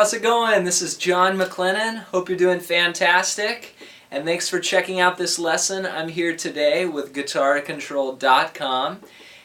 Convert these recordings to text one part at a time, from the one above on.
how's it going? This is John McLennan. Hope you're doing fantastic. And thanks for checking out this lesson. I'm here today with GuitarControl.com.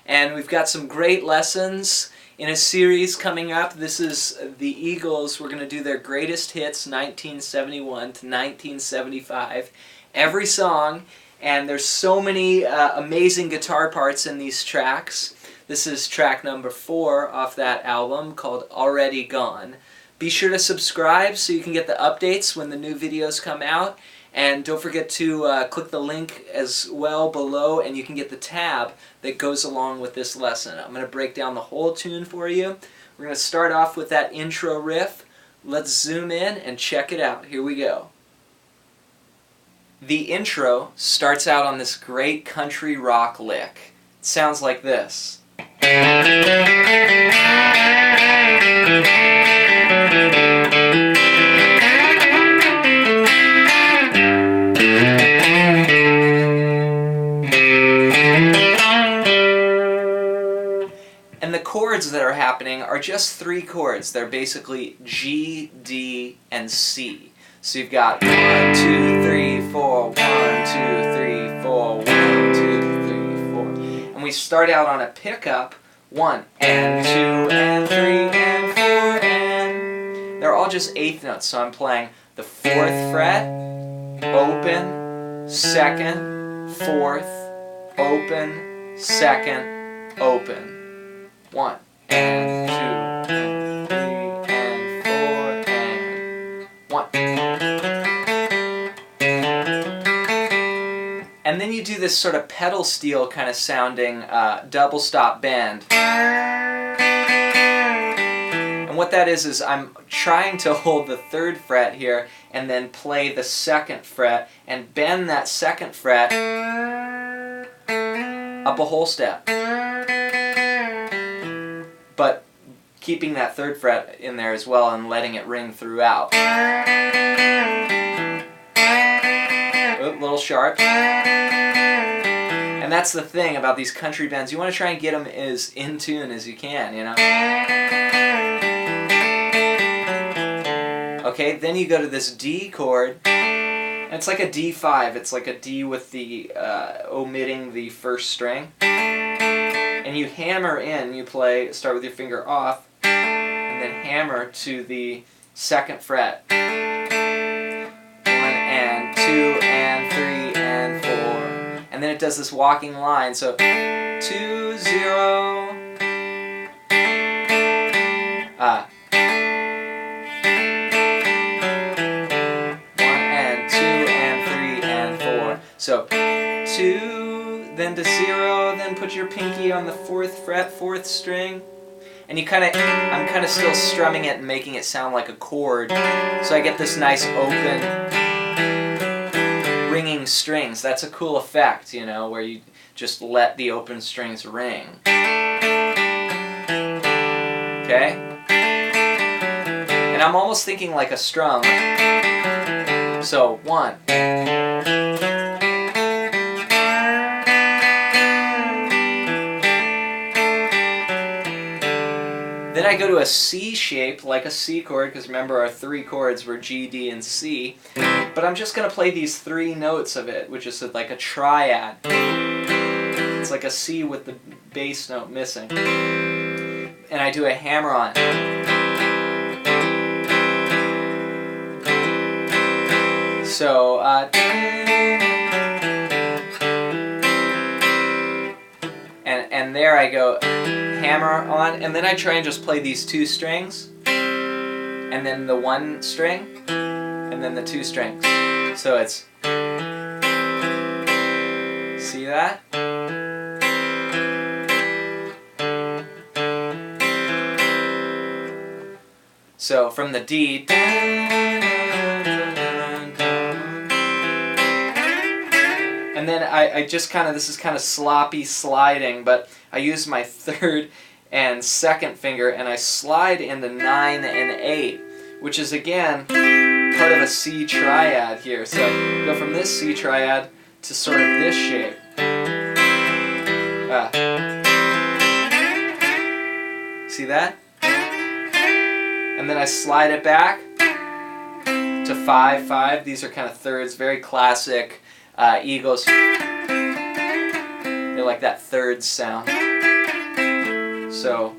And we've got some great lessons in a series coming up. This is the Eagles. We're going to do their greatest hits, 1971 to 1975. Every song. And there's so many amazing guitar parts in these tracks. This is track number 4 off that album called Already Gone. Be sure to subscribe so you can get the updates when the new videos come out. And don't forget to click the link as well below and you can get the tab that goes along with this lesson. I'm going to break down the whole tune for you. We're going to start off with that intro riff. Let's zoom in and check it out. Here we go. The intro starts out on this great country rock lick. It sounds like this. And the chords that are happening are just 3 chords. They're basically G, D, and C. So you've got 1, 2, 3, 4, 1, 2, 3, 4, 1, 2, 3, 4. And we start out on a pickup, 1 and 2 and 3 and 4 and... They're all just 8th notes, so I'm playing the 4th fret, open, 2nd, 4th, open, 2nd, open. 1 and 2 and 3 and 4 and 1. And then you do this sort of pedal steel kind of sounding double stop bend. And what that is I'm trying to hold the 3rd fret here and then play the 2nd fret and bend that 2nd fret up a whole step. But keeping that 3rd fret in there as well and letting it ring throughout. A little sharp. And that's the thing about these country bends. You want to try and get them as in tune as you can, you know? Okay, then you go to this D chord. And it's like a D5. It's like a D with the omitting the 1st string. And you hammer in, you play, start with your finger off, and then hammer to the 2nd fret. 1 and 2 and 3 and 4. And then it does this walking line, so 2, 0, 1 and 2 and 3 and 4. So 2, then to 0, then put your pinky on the 4th fret, 4th string, and I'm kind of still strumming it and making it sound like a chord, so I get this nice open, ringing strings. That's a cool effect, you know, where you just let the open strings ring. Okay? And I'm almost thinking like a strum. So, 1. Then I go to a C shape, like a C chord, because remember our 3 chords were G, D, and C. But I'm just going to play these 3 notes of it, which is like a triad. It's like a C with the bass note missing. And I do a hammer on it. So, and there I go, hammer on, and then I try and just play these 2 strings, and then the 1 string, and then the 2 strings. So it's, see that? So from the D, and then I just kind of, this is kind of sloppy sliding, but I use my 3rd and 2nd finger and I slide into 9 and 8, which is again part of a C triad here. So I go from this C triad to sort of this shape. See that? and then I slide it back to 5/5. These are kind of thirds, very classic Eagles. They like that third sound. So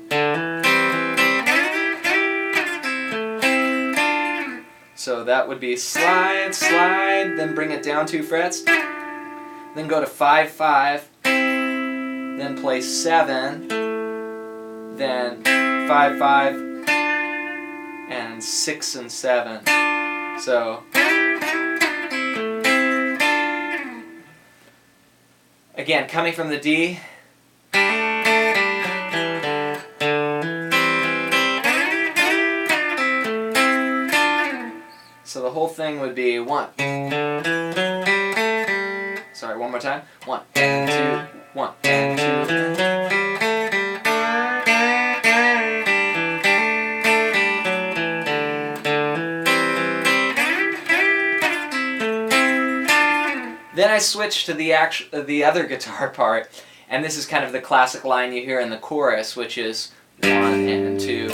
that would be slide, slide, then bring it down 2 frets, then go to 5/5, then play 7, then 5/5, and 6 and 7. So again, coming from the D, so the whole thing would be 1. Sorry, one more time. 1 and 2, 1 and 2. Then I switch to the other guitar part, and this is kind of the classic line you hear in the chorus, which is 1 and 2.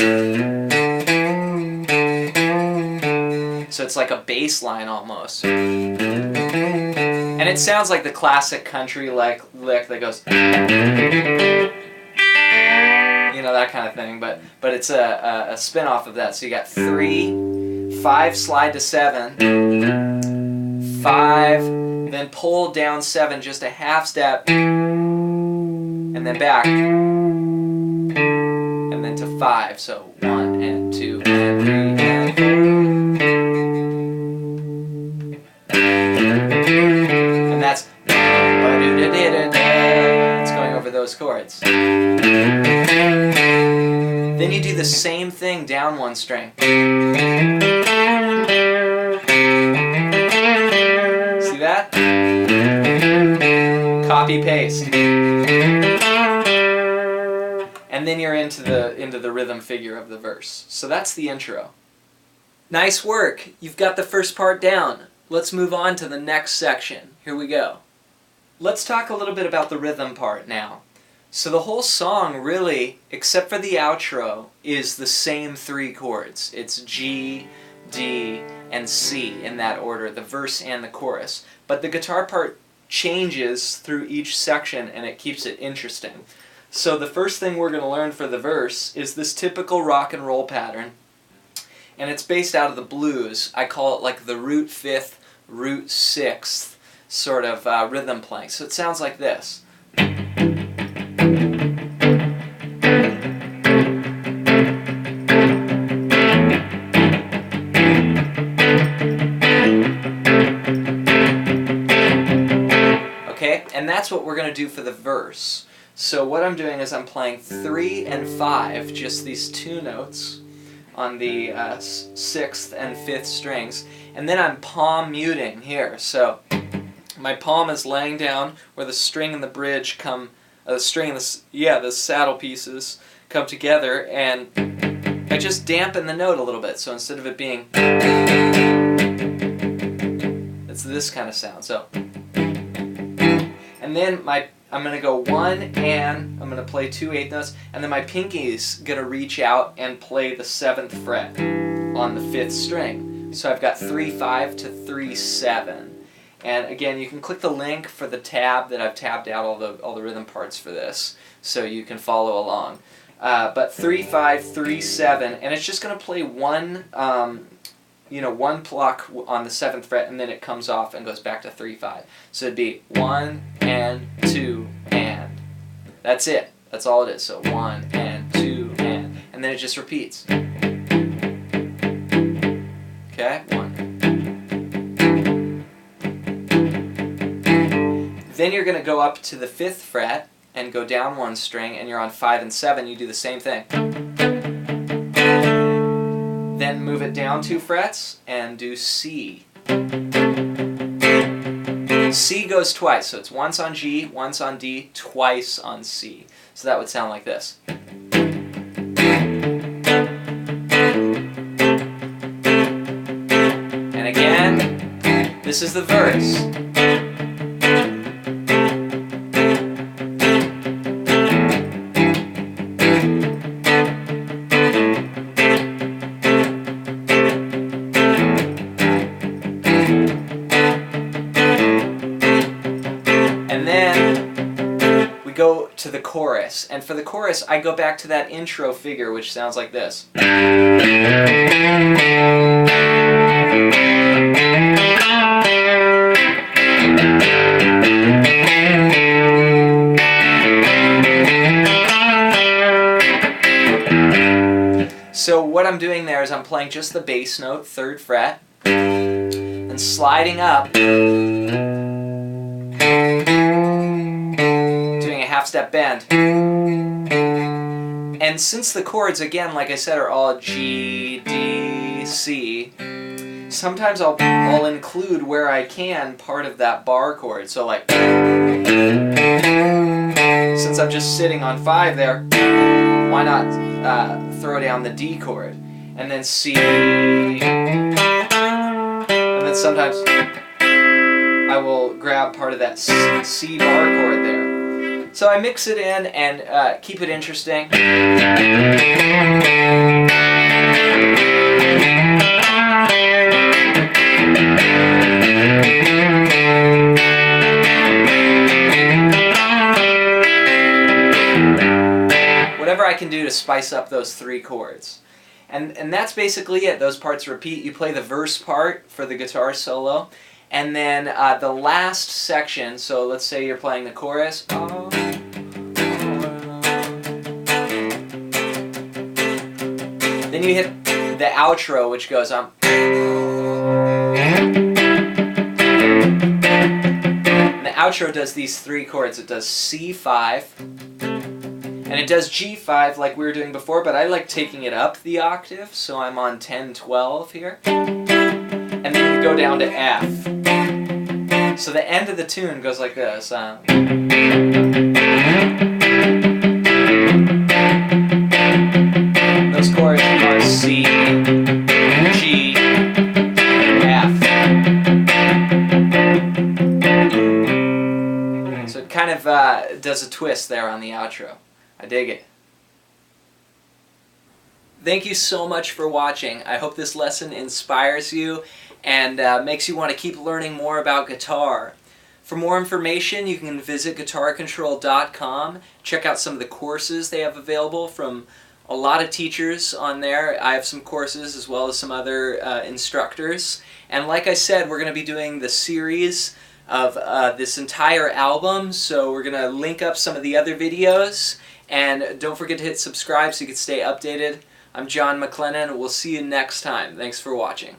So it's like a bass line almost. And it sounds like the classic country lick that goes, you know, that kind of thing, but it's a spin-off of that. So you got 3, 5 slide to 7, 5, then pull down 7 just a half step, and then back, and then to 5. So 1 and 2 and 3 and 4. And that's it's going over those chords. Then you do the same thing down 1 string. See that? Copy paste. And then you're into the rhythm figure of the verse. So that's the intro. Nice work. You've got the first part down. Let's move on to the next section. Here we go. Let's talk a little bit about the rhythm part now. So the whole song really, except for the outro, is the same 3 chords. It's G, D, and C in that order, the verse and the chorus. But the guitar part changes through each section and it keeps it interesting. So the first thing we're going to learn for the verse is this typical rock and roll pattern. And it's based out of the blues. I call it like the root 5th, root 6th sort of rhythm playing. So it sounds like this. Okay, and that's what we're going to do for the verse. So what I'm doing is I'm playing 3 and 5, just these 2 notes on the 6th and 5th strings, and then I'm palm muting here. So my palm is laying down where the string and the bridge come, the saddle pieces come together, and I just dampen the note a little bit. So instead of it being, it's this kind of sound. So, and then I'm going to go 1 and I'm going to play 2 8th notes, and then my pinky's going to reach out and play the 7th fret on the 5th string. So I've got 3 5 to 3 7. And again, you can click the link for the tab that I've tabbed out all the rhythm parts for this, so you can follow along. But 3 5 3 7, and it's just going to play one pluck on the 7th fret, and then it comes off and goes back to 3 5. So it'd be 1 and 2 and. That's it. That's all it is. So 1 and 2 and then it just repeats. Okay, 1. Then you're going to go up to the 5th fret and go down 1 string, and you're on 5 and 7. You do the same thing. Then move it down 2 frets and do C. C goes twice, so it's once on G, once on D, twice on C. So that would sound like this. And again, this is the verse. chorus. And for the chorus, I go back to that intro figure, which sounds like this. So what I'm doing there is I'm playing just the bass note, 3rd fret, and sliding up, doing a half-step bend. And since the chords, again, like I said, are all G, D, C, sometimes I'll include where I can part of that bar chord. So like, since I'm just sitting on 5 there, why not throw down the D chord, and then C, and then sometimes I will grab part of that C bar chord there. So I mix it in and keep it interesting. Whatever I can do to spice up those 3 chords. And that's basically it. Those parts repeat. You play the verse part for the guitar solo, and then the last section, so let's say you're playing the chorus. Then you hit the outro, which goes on. And the outro does these 3 chords. It does C5, and it does G5 like we were doing before, but I like taking it up the octave, so I'm on 10-12 here. And then you go down to F. So the end of the tune goes like this. Those chords are C, G, F. So it kind of does a twist there on the outro. I dig it. Thank you so much for watching. I hope this lesson inspires you and makes you want to keep learning more about guitar. For more information, you can visit guitarcontrol.com. Check out some of the courses they have available from a lot of teachers on there. I have some courses as well as some other instructors. And like I said, we're going to be doing the series of this entire album, so we're going to link up some of the other videos. And don't forget to hit subscribe so you can stay updated. I'm John McLennan. We'll see you next time. Thanks for watching.